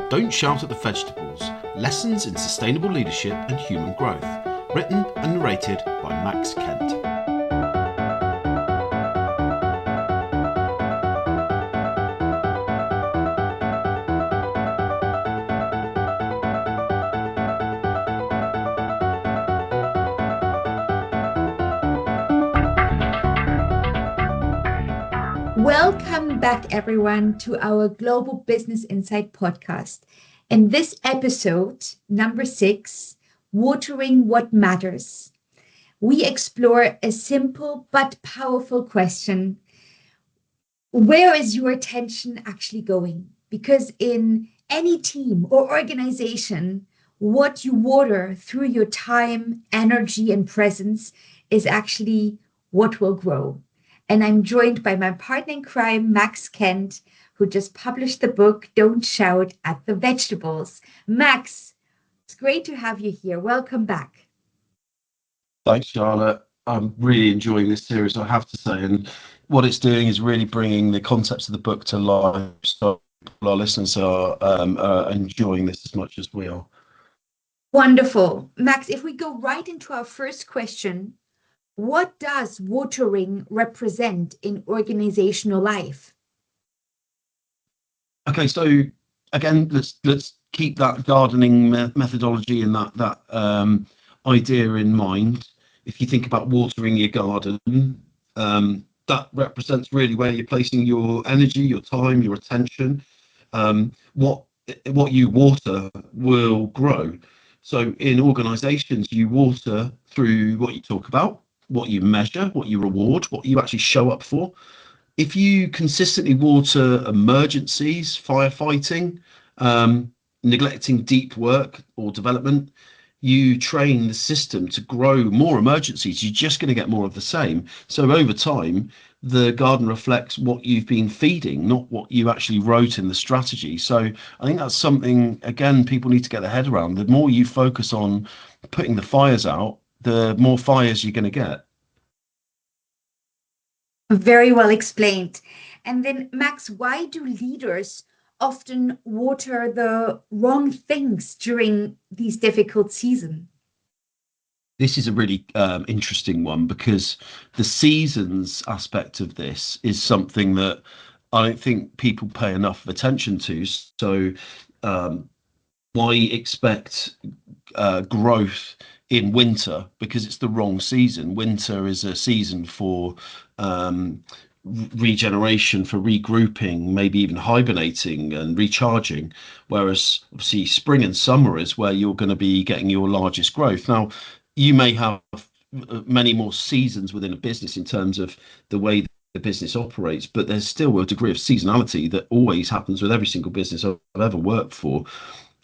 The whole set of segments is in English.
Don't Shout at the Vegetables, Lessons in Sustainable Leadership and Human Growth, written and narrated by Max Kent. Welcome back, everyone, to our Global Business Insight podcast. In this episode, number 6, Watering What Matters, we explore a simple but powerful question. Where is your attention actually going? Because in any team or organization, what you water through your time, energy, and presence is actually what will grow. And I'm joined by my partner in crime, Max Kent, who just published the book, Don't Shout at the Vegetables. Max, it's great to have you here. Welcome back. Thanks, Charlotte. I'm really enjoying this series, I have to say. And what it's doing is really bringing the concepts of the book to life. So our listeners are enjoying this as much as we are. Wonderful. Max, if we go right into our first question, what does watering represent in organizational life? Okay, so again, let's keep that gardening methodology and that idea in mind. If you think about watering your garden, that represents really where you're placing your energy, your time, your attention. What you water will grow. So in organizations, you water through what you talk about, what you measure, what you reward, what you actually show up for. If you consistently water emergencies, firefighting, neglecting deep work or development, you train the system to grow more emergencies. You're just going to get more of the same. So over time, the garden reflects what you've been feeding, not what you actually wrote in the strategy. So I think that's something, again, people need to get their head around. The more you focus on putting the fires out, the more fires you're going to get. Very well explained. And then, Max, why do leaders often water the wrong things during these difficult seasons? This is a really interesting one, because the seasons aspect of this is something that I don't think people pay enough attention to. So why expect growth in winter? Because it's the wrong season. Winter is a season for regeneration, for regrouping, maybe even hibernating and recharging, whereas obviously spring and summer is where you're going to be getting your largest growth. Now, you may have many more seasons within a business in terms of the way the business operates, but there's still a degree of seasonality that always happens with every single business I've ever worked for.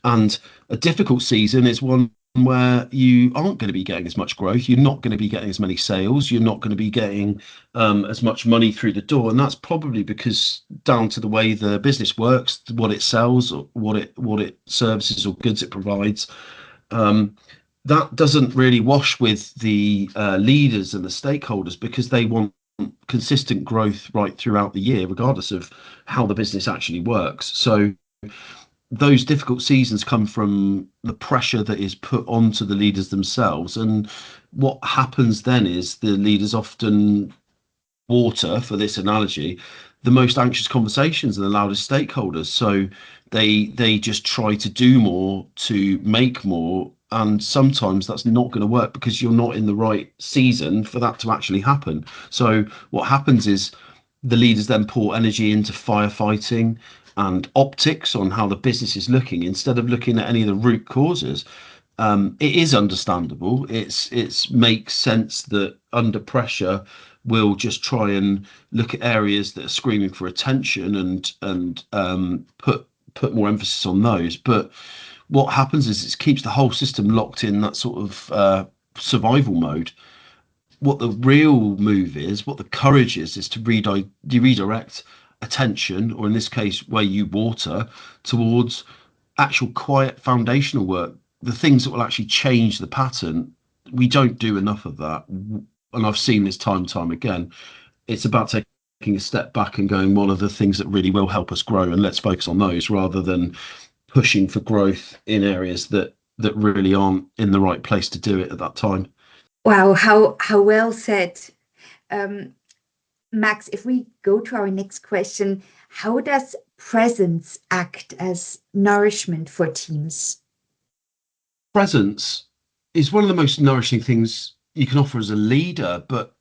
And a difficult season is one where you aren't going to be getting as much growth, you're not going to be getting as many sales, you're not going to be getting as much money through the door. And that's probably because down to the way the business works, what it sells, or what it services or goods it provides. That doesn't really wash with the leaders and the stakeholders, because they want consistent growth right throughout the year, regardless of how the business actually works. So those difficult seasons come from the pressure that is put onto the leaders themselves. And what happens then is the leaders often water, for this analogy, the most anxious conversations and the loudest stakeholders. So they just try to do more to make more. And sometimes that's not going to work, because you're not in the right season for that to actually happen. So what happens is the leaders then pour energy into firefighting and optics on how the business is looking, instead of looking at any of the root causes. It is understandable. It's makes sense that under pressure we'll just try and look at areas that are screaming for attention and put more emphasis on those. But what happens is it keeps the whole system locked in that sort of survival mode. What the real move is, what the courage is to redirect attention, or in this case where you water, towards actual quiet foundational work, the things that will actually change the pattern. We don't do enough of that, and I've seen this time and time again. It's about taking a step back and going, what are the things that really will help us grow, and let's focus on those, rather than pushing for growth in areas that really aren't in the right place to do it at that time. Wow, how well said. Um, Max, if we go to our next question, how does presence act as nourishment for teams? Presence is one of the most nourishing things you can offer as a leader, but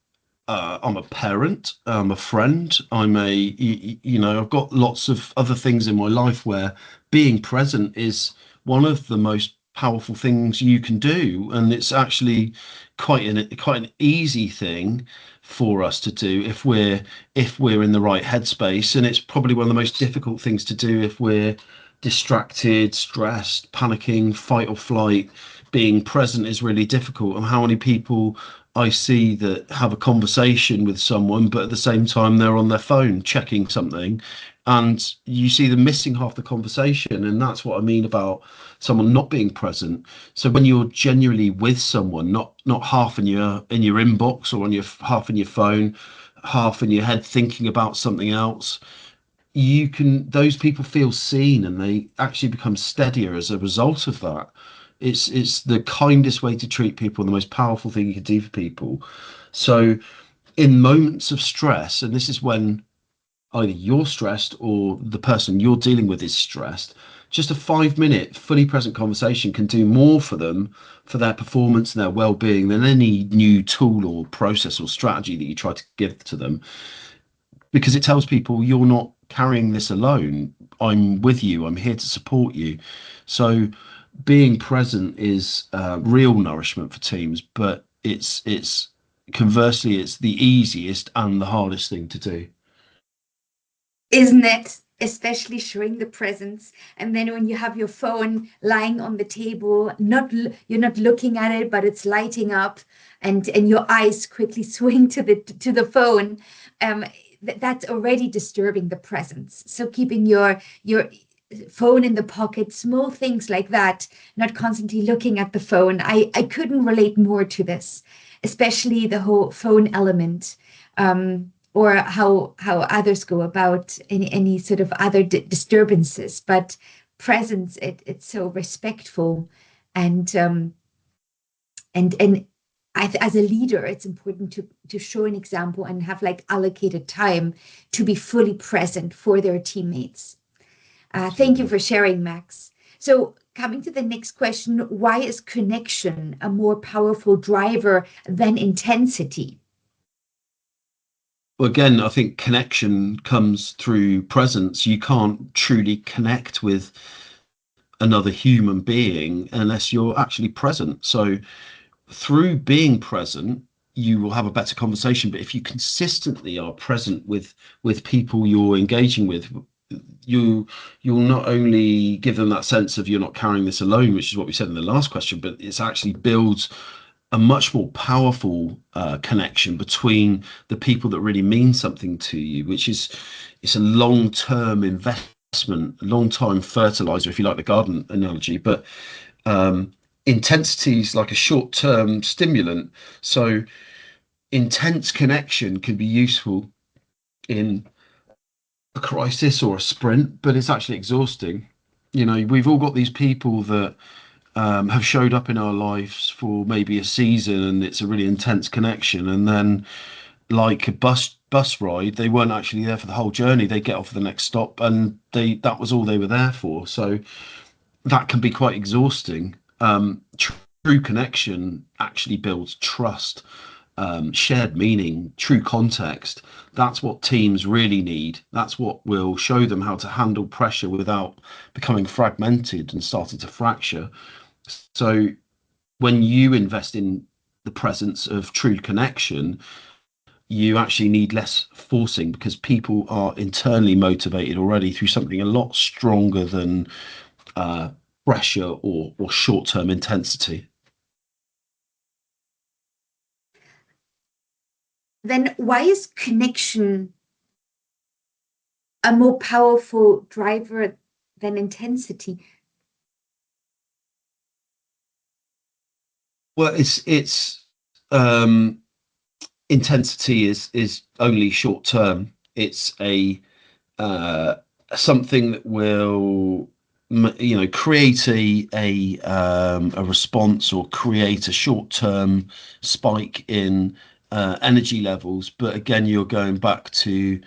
I'm a parent, I'm a friend, I've got lots of other things in my life where being present is one of the most powerful things you can do, and it's actually quite an easy thing for us to do if we're in the right headspace, and it's probably one of the most difficult things to do if we're distracted, stressed, panicking, fight or flight. Being present is really difficult, and how many people I see that have a conversation with someone, but at the same time they're on their phone checking something, and you see them missing half the conversation. And that's what I mean about someone not being present. So when you're genuinely with someone, not half in your inbox or on your half in your phone, half in your head thinking about something else, those people feel seen and they actually become steadier as a result of that. It's the kindest way to treat people, the most powerful thing you can do for people. So in moments of stress, and this is when either you're stressed or the person you're dealing with is stressed, just a 5 minute fully present conversation can do more for them, for their performance and their well-being, than any new tool or process or strategy that you try to give to them, because it tells people you're not carrying this alone. I'm with you. I'm here to support you. So being present is real nourishment for teams, but it's conversely, it's the easiest and the hardest thing to do. Isn't it? Especially showing the presence. And then when you have your phone lying on the table, you're not looking at it, but it's lighting up, and your eyes quickly swing to the phone. Um, that's already disturbing the presence. So keeping your phone in the pocket, small things like that, not constantly looking at the phone. I couldn't relate more to this, especially the whole phone element. Or how others go about any sort of other disturbances. But presence, it's so respectful, and and as a leader, it's important to show an example and have like allocated time to be fully present for their teammates. Thank you Absolutely. for sharing, Max. So coming to the next question, why is connection a more powerful driver than intensity? Well, again, I think connection comes through presence. You can't truly connect with another human being unless you're actually present. So through being present, you will have a better conversation. But if you consistently are present with people you're engaging with, you you'll not only give them that sense of you're not carrying this alone, which is what we said in the last question, but it's actually builds a much more powerful connection between the people that really mean something to you, which is it's a long-term investment, long-time fertilizer, if you like the garden analogy. But intensity is like a short-term stimulant. So intense connection can be useful in a crisis or a sprint, but it's actually exhausting. We've all got these people that have showed up in our lives for maybe a season, and it's a really intense connection. And then, like a bus ride, they weren't actually there for the whole journey. They get off at the next stop, and that was all they were there for. So that can be quite exhausting. True connection actually builds trust, shared meaning, true context. That's what teams really need. That's what will show them how to handle pressure without becoming fragmented and starting to fracture. So when you invest in the presence of true connection, you actually need less forcing, because people are internally motivated already through something a lot stronger than uh, pressure or short-term intensity. Then why is connection a more powerful driver than intensity? Well, it's um, intensity is only short term. It's a something that will. create a response or create a short-term spike in energy levels. But again, you're going back to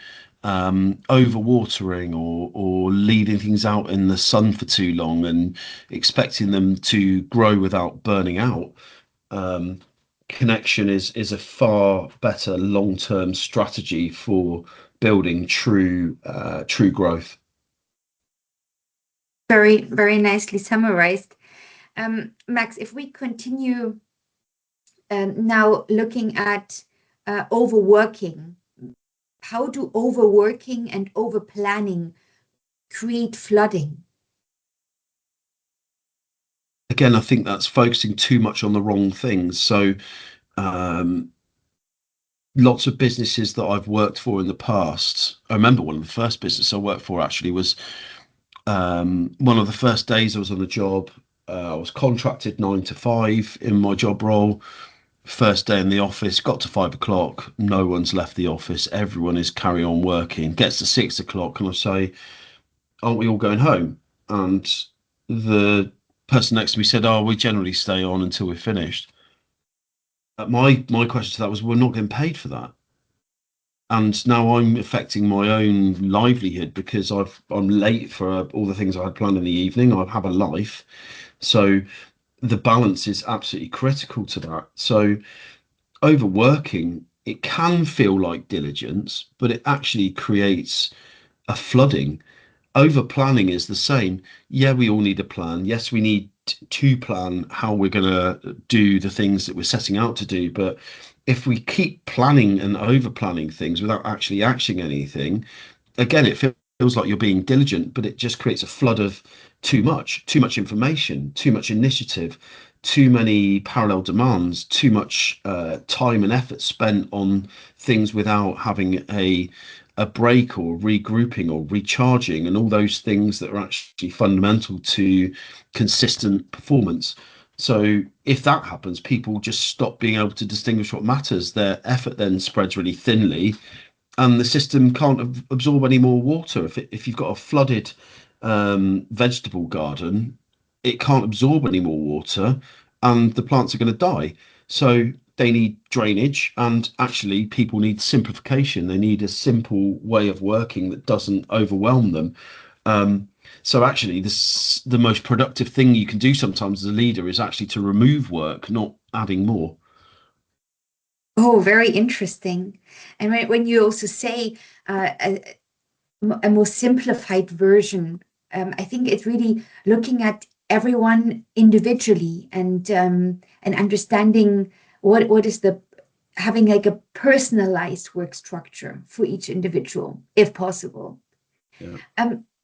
overwatering or leaving things out in the sun for too long and expecting them to grow without burning out. Um, Connection is a far better long-term strategy for building true growth. Very, very nicely summarized. Max, if we continue now looking at overworking, how do overworking and over planning create flooding? Again, I think that's focusing too much on the wrong things. So, um, lots of businesses that I've worked for in the past. I remember one of the first businesses I worked for actually was one of the first days I was on the job. I was contracted 9 to 5 in my job role. First day in the office, got to 5 o'clock, no one's left the office, everyone is carry on working. Gets to 6 o'clock, and I say, "Aren't we all going home?" And the person next to me said, "Oh, we generally stay on until we're finished." My question to that was, "We're not getting paid for that." And now I'm affecting my own livelihood because I'm late for all the things I had planned in the evening. I have a life, so the balance is absolutely critical to that. So overworking, it can feel like diligence, but it actually creates a flooding. Over planning is the same. Yeah, we all need a plan. Yes, we need to plan how we're going to do the things that we're setting out to do. But if we keep planning and over planning things without actually actioning anything, again, it feels like you're being diligent, but it just creates a flood of too much information, too much initiative, too many parallel demands, too much time and effort spent on things without having a break or regrouping or recharging and all those things that are actually fundamental to consistent performance. So if that happens, people just stop being able to distinguish what matters. Their effort then spreads really thinly, and the system can't absorb any more water. If you've got a flooded vegetable garden, it can't absorb any more water, and the plants are going to die. So they need drainage, and actually, people need simplification. They need a simple way of working that doesn't overwhelm them. Um, so actually, the most productive thing you can do sometimes as a leader is actually to remove work, not adding more. Oh, very interesting. And when you also say a more simplified version, I think it's really looking at everyone individually and understanding what is the having like a personalized work structure for each individual, if possible. Yeah.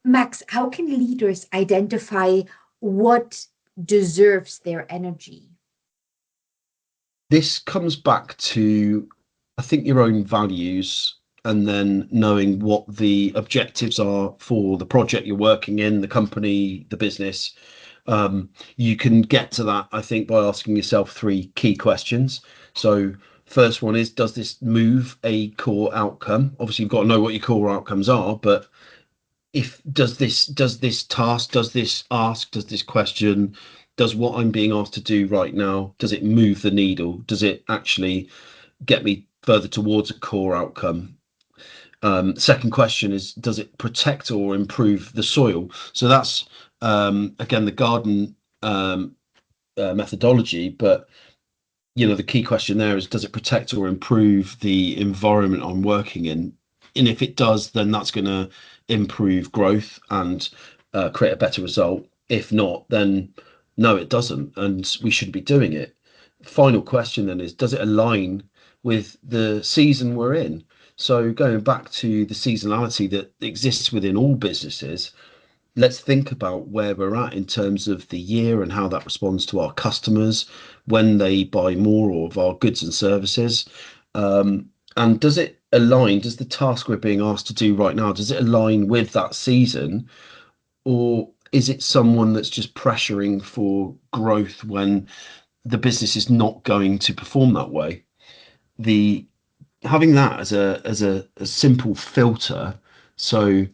Max, how can leaders identify what deserves their energy? This comes back to, I think, your own values and then knowing what the objectives are for the project you're working in, the company, the business. You can get to that, I think, by asking yourself three key questions. So, first one is, does this move a core outcome? Obviously, you've got to know what your core outcomes are, but if does this task, does this question, does what I'm being asked to do right now, does it move the needle? Does it actually get me further towards a core outcome? Second question is, does it protect or improve the soil? So that's again the garden methodology, but the key question there is, does it protect or improve the environment I'm working in? And if it does, then that's going to improve growth and create a better result. If not, then no, it doesn't, and we shouldn't be doing it. Final question then is, does it align with the season we're in? So going back to the seasonality that exists within all businesses, let's think about where we're at in terms of the year and how that responds to our customers when they buy more of our goods and services. And does it align? Does the task we're being asked to do right now, does it align with that season? Or is it someone that's just pressuring for growth when the business is not going to perform that way? The Having that as a simple filter. So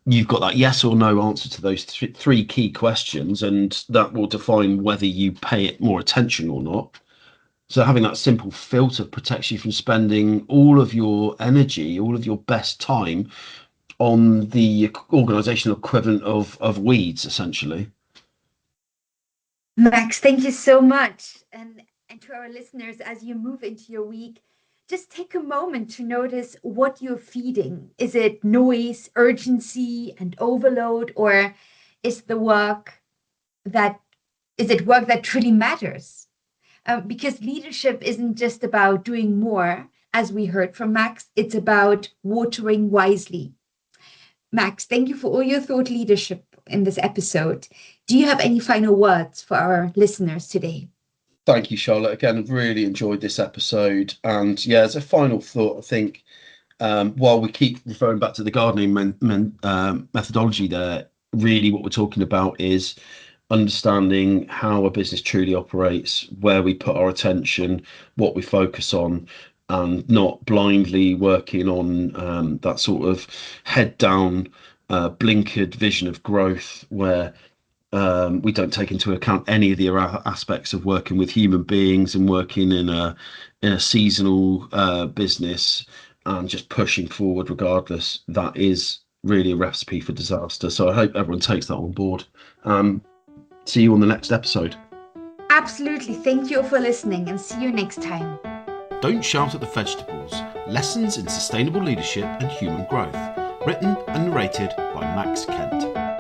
you've got that yes or no answer to those three key questions, and that will define whether you pay it more attention or not. So having that simple filter protects you from spending all of your energy, all of your best time on the organizational equivalent of weeds, essentially. Max, thank you so much. And to our listeners, as you move into your week, just take a moment to notice what you're feeding. Is it noise, urgency, and overload, or is the work that is it work that truly matters? Because leadership isn't just about doing more, as we heard from Max, it's about watering wisely. Max, thank you for all your thought leadership in this episode. Do you have any final words for our listeners today? Thank you, Charlotte. Again, I've really enjoyed this episode. And yeah, as a final thought, I think while we keep referring back to the gardening methodology there, really what we're talking about is understanding how a business truly operates, where we put our attention, what we focus on, and not blindly working on that sort of head down, blinkered vision of growth where we don't take into account any of the aspects of working with human beings and working in a seasonal business and just pushing forward regardless. That is really a recipe for disaster. So I hope everyone takes that on board. See you on the next episode. Absolutely. Thank you for listening and see you next time. Don't Shout at the Vegetables, Lessons in Sustainable Leadership and Human Growth, written and narrated by Max Kent.